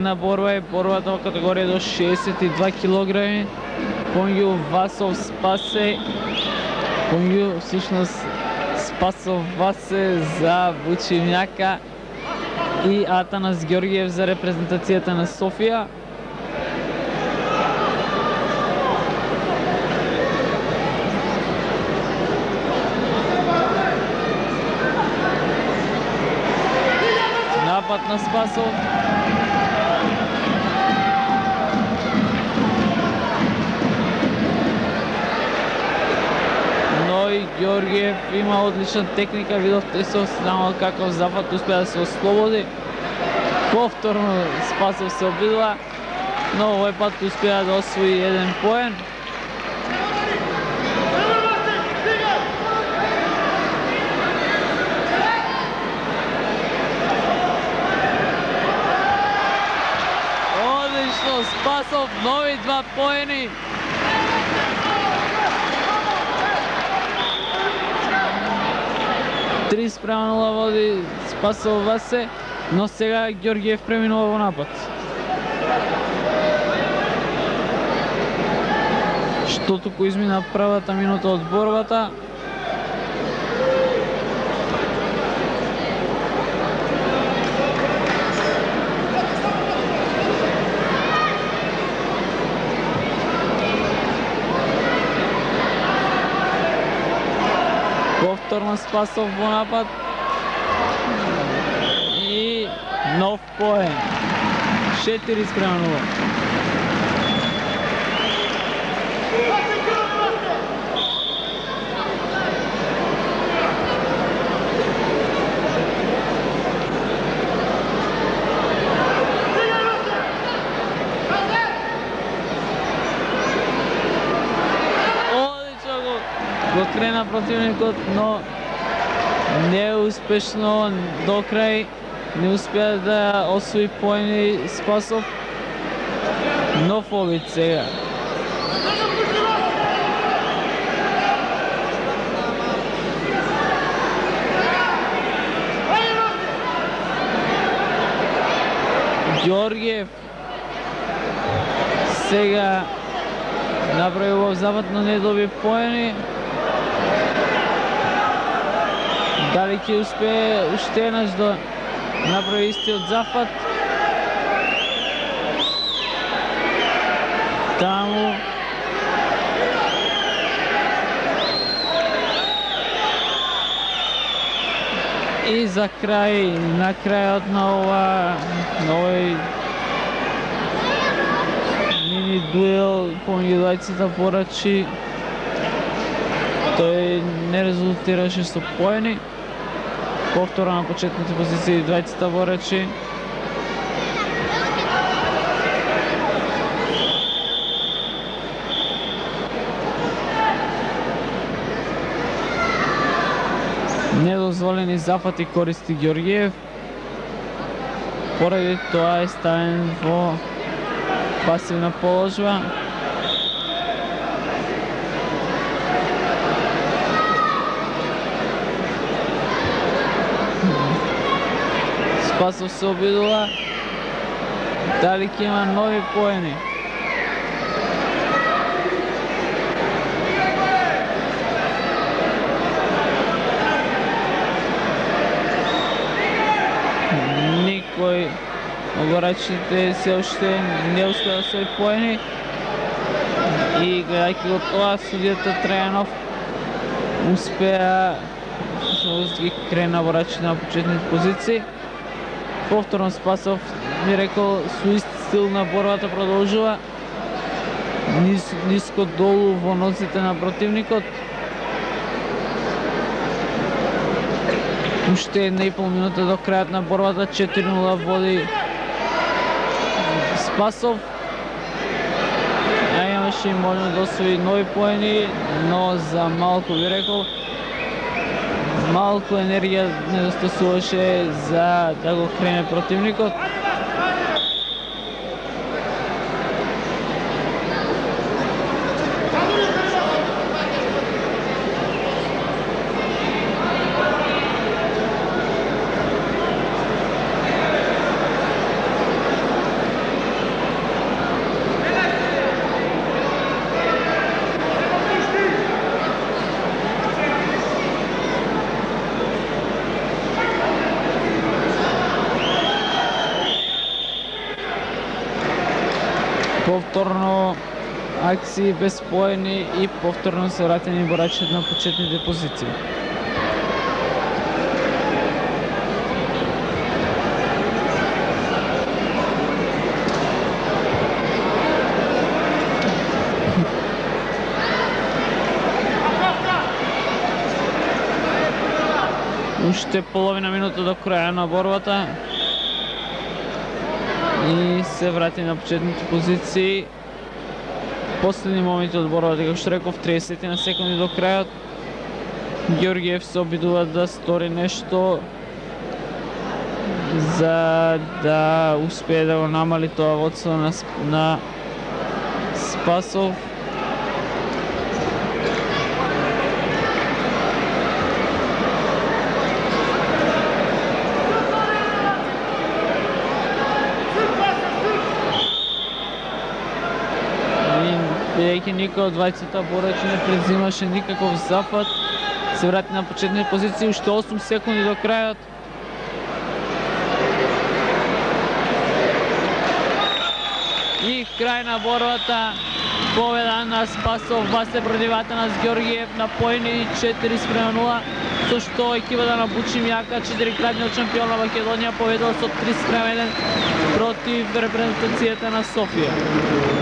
На борба е борбата во категорија до 62 килограми. Помеѓу Васов Спасе, помеѓу всушност Спасов Васе за Вучивњака и Атанас Ѓорѓиев за репрезентацијата на Софија. Напад на Спасов. И Ѓорѓиев има одлична техника, видовте со станал каков запад успеа да се ослободи. Повторно Спасов се обидува, но овој пат успеа да освои еден поен. Одлично, Спасов, нови 2 поени. Три спрема 0 води Спасов Васе, но сега Ѓорѓиев преминува во напад. Што туку измина првата минута од борбата. Повторно Спасов во напад и нов поен. 4 спрема 0. Го крена противникот, но неуспешно до крај не успеа да освои поени Спасов. Нов обид сега. Ѓорѓиев сега направи во запад, но не доби поени. Дали ќе успее уште еднаш да направи истиот запад? Таму и за крај, на крајот на овој мини дуел помеѓу двајцата борачи, тој не резултираше со поени. Повтора на почетните позиции двајцата борачи. Недозволени запати користи Ѓорѓиев. Поради тоа е ставен во пасивна положба. Спасов се обидува. Дали ќе има нови поени? Никој оборачите се уште не успеа да свој поени. И гледајќи го тоа, судијата Трајанов успеа да ги крена борачите на почетните позиции. Повторно Спасов, ми рекол, со ист стил на борбата продолжува. Ниско долу во носите на противникот. Уште 1,5 минута до крајот на борбата, 4-0 води Спасов. Имаше и можност да освои нови поени, но за малку би рекол, малку енергија недостасуваше за да го крене противникот. Повторно акции без поени и повторно се вратени борачите на почетните позиции. Уште половина минута до краја на борбата и се врати на почетните позиции. Последни моменти од борбата, како што реков, 30 на секунди до крајот. Ѓоргиев се обидува да стори нешто за да успее да го намали тоа водство на Спасов. Бидејќи никој од двајцата борачи не презимаше никаков зафат, се врати на почетни позиции, уште 8 секунди до крајот. И крај на борбата, победа на Спасов Васе против Атанас Ѓоргиев на поени 4:0, со што екипата на Бучим Јака, 4-кратниот шампион на Македонија, победила со 3:1 против репрезентацијата на Софија.